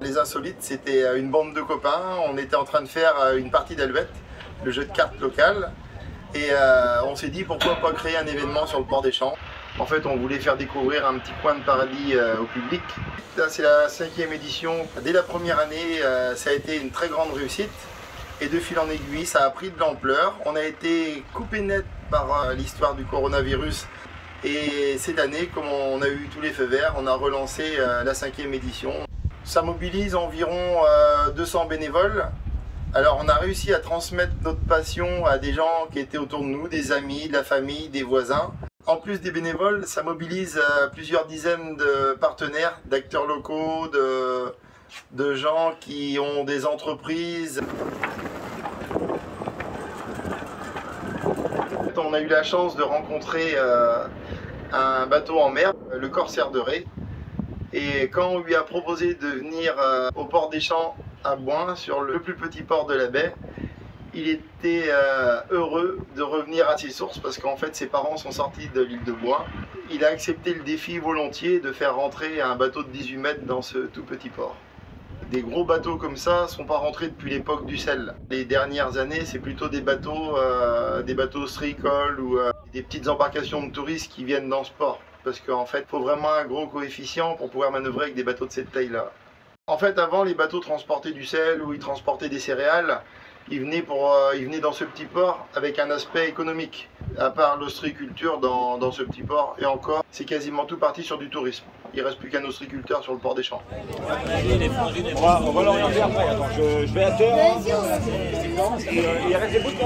Les Insolites, c'était une bande de copains. On était en train de faire une partie d'Alouette, le jeu de cartes local. Et on s'est dit pourquoi pas créer un événement sur le port des Champs. En fait, on voulait faire découvrir un petit coin de paradis au public. Là, c'est la 5e édition. Dès la première année, ça a été une très grande réussite. Et de fil en aiguille, ça a pris de l'ampleur. On a été coupé net par l'histoire du coronavirus. Et cette année, comme on a eu tous les feux verts, on a relancé la 5e édition. Ça mobilise environ 200 bénévoles. Alors on a réussi à transmettre notre passion à des gens qui étaient autour de nous, des amis, de la famille, des voisins. En plus des bénévoles, ça mobilise plusieurs dizaines de partenaires, d'acteurs locaux, de gens qui ont des entreprises. On a eu la chance de rencontrer un bateau en mer, le Corsaire de Ré. Et quand on lui a proposé de venir au port des Champs à Boin, sur le plus petit port de la baie, il était heureux de revenir à ses sources parce qu'en fait ses parents sont sortis de l'île de Boin. Il a accepté le défi volontiers de faire rentrer un bateau de 18 mètres dans ce tout petit port. Des gros bateaux comme ça ne sont pas rentrés depuis l'époque du sel. Les dernières années, c'est plutôt des bateaux stricoles ou des petites embarcations de touristes qui viennent dans ce port. Parce qu'en fait, il faut vraiment un gros coefficient pour pouvoir manœuvrer avec des bateaux de cette taille-là. En fait, avant, les bateaux transportaient du sel ou ils transportaient des céréales. Ils venaient dans ce petit port avec un aspect économique. À part l'ostréiculture dans ce petit port, et encore, c'est quasiment tout parti sur du tourisme. Il ne reste plus qu'un ostréiculteur sur le port des Champs. On va l'orienter après. Attends, je vais à terre. Il reste des bouts de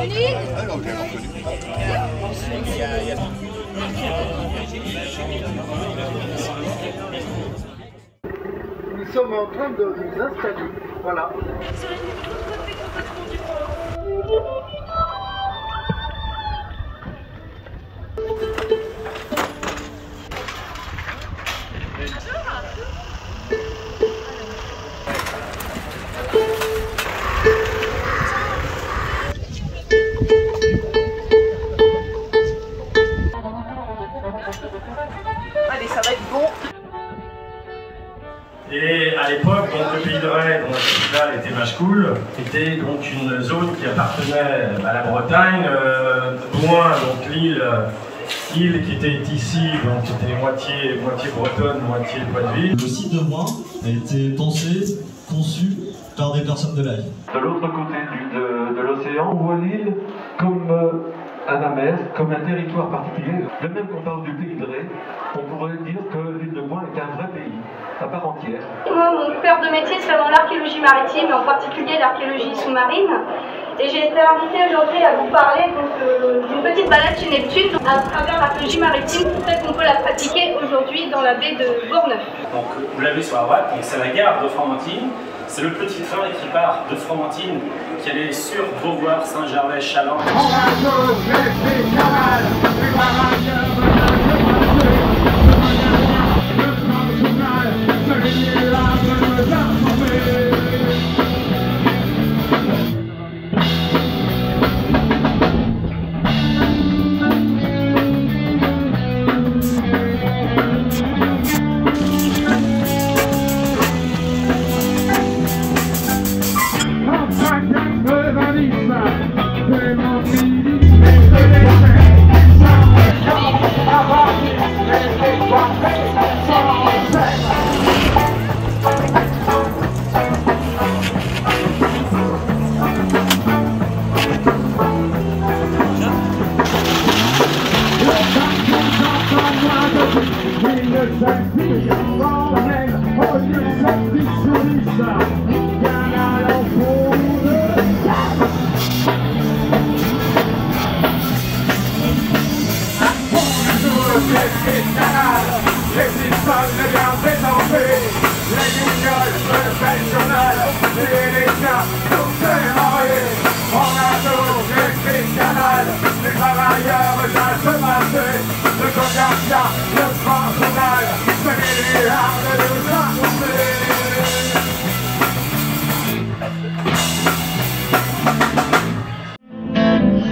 Nous sommes en train de nous installer. Voilà. Allez, ça va être bon. Et à l'époque, donc, le pays de Ré, dont la capitale était Machecoul, était donc une zone qui appartenait à la Bretagne, Boin, donc l'île qui était ici, donc c'était moitié bretonne, moitié poitevine. Le site de Boin a été pensé, conçu par des personnes de l'Aille. De l'autre côté de l'océan, on voit l'île comme un amère, comme un territoire particulier. De même qu'on parle du pays de Ré, on pourrait dire que l'île de Boin est un vrai pays, à part entière. Moi, mon cœur de métier, c'est vraiment l'archéologie maritime, et en particulier l'archéologie sous-marine. Et j'ai été invitée aujourd'hui à vous parler d'une petite balade sur Neptune à travers l'archéologie maritime, telle qu'on peut la pratiquer aujourd'hui dans la baie de Bourgneuf. Donc vous l'avez sur la droite, c'est la gare de Fromentine. C'est le petit train qui part de Fromentine, qui allait sur Beauvoir, Saint-Gervais, Chaland.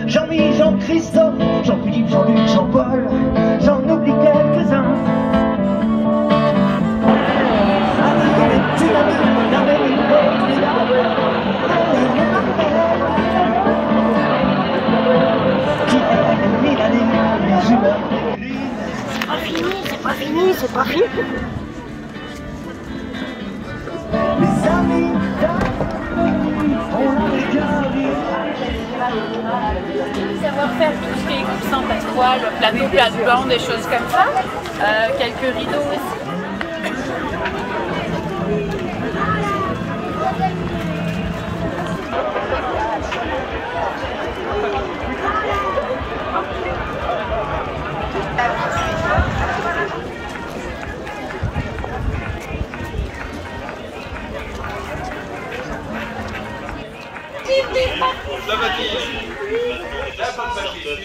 Jean-Mi, Jean-Christophe, Jean-Philippe, Jean-Luc, Jean-Paul, j'en oublie quelques-uns. Avec tu la pas fini, c'est pas fini, c'est pas fini. Les amis, savoir faire tout ce qui est coussin passepoil, plateau plate-blanc, des choses comme ça. Quelques rideaux aussi. La bâtisse. La bonne bâtisse.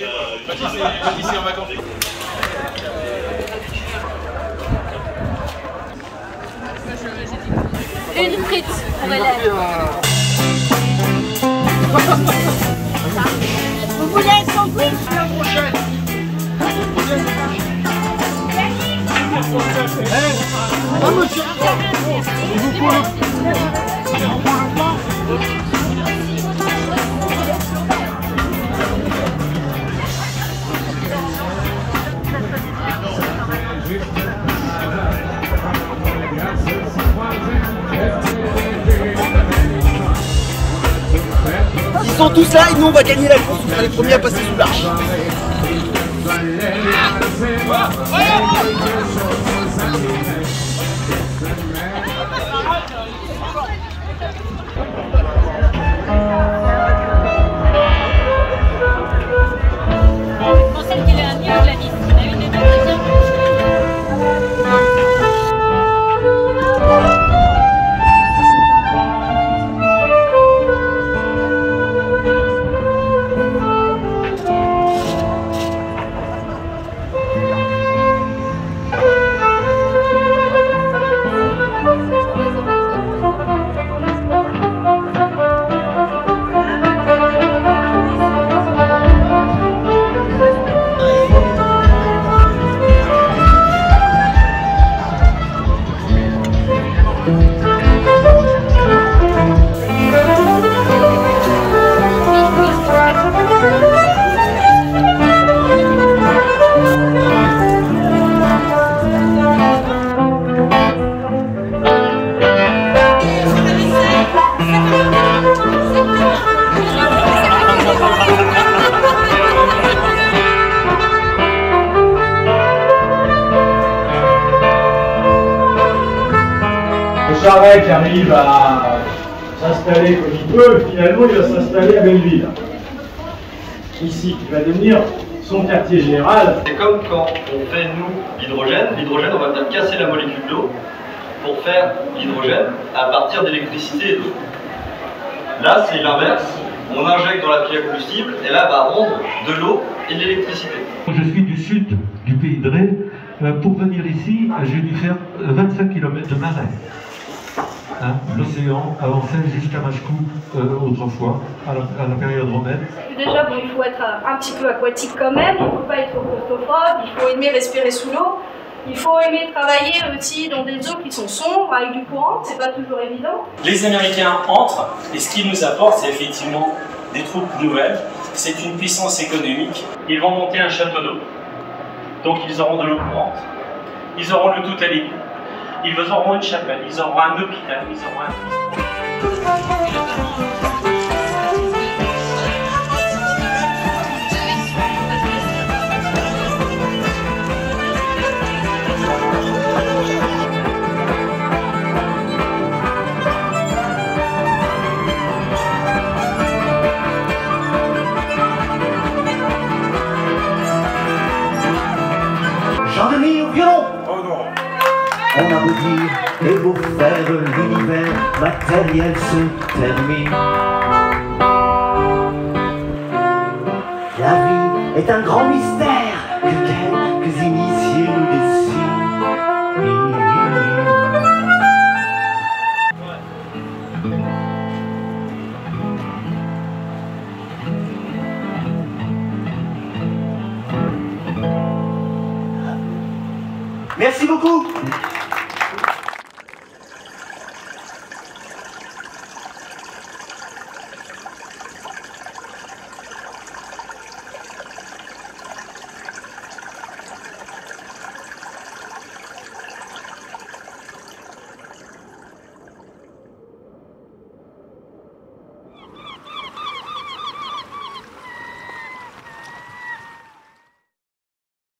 Bâtisse en vacances. Une frite pour élèves. Vous voulez un sandwich? La prochaine. Ah monsieur, il vous faut le pain. Ils sont tous là et nous on va gagner la course, on sera les premiers à passer sous l'arche. Celle qui est la mieux, la liste. Il y en a une des deux qui vient. Le charret qui arrive à s'installer comme il peut, finalement il va s'installer à Belleville. Ici, qui va devenir son quartier général. C'est comme quand on fait, nous, l'hydrogène. L'hydrogène, on va venir casser la molécule d'eau pour faire l'hydrogène à partir d'électricité et d'eau. Là, c'est l'inverse. On injecte dans la pile à combustible et là, va rendre de l'eau et de l'électricité. Je suis du sud du pays de Ré. Pour venir ici, j'ai dû faire 25 km de marais. Hein, l'océan avançait jusqu'à Machecou autrefois, à la période romaine. Déjà, bon, il faut être un petit peu aquatique quand même, il ne faut pas être claustrophobe, il faut aimer respirer sous l'eau, il faut aimer travailler aussi dans des eaux qui sont sombres, avec du courant, c'est pas toujours évident. Les Américains entrent, et ce qu'ils nous apportent, c'est effectivement des troupes nouvelles, c'est une puissance économique. Ils vont monter un château d'eau, donc ils auront de l'eau courante, ils auront le tout à l'égout. Ils auront une chapelle, ils auront un hôpital, ils auront un Jean-Denis au violon. Oh non. On a beau dire et beau faire, l'univers matériel se termine. La vie est un grand mystère que quelques initiés nous dessinent. Merci beaucoup.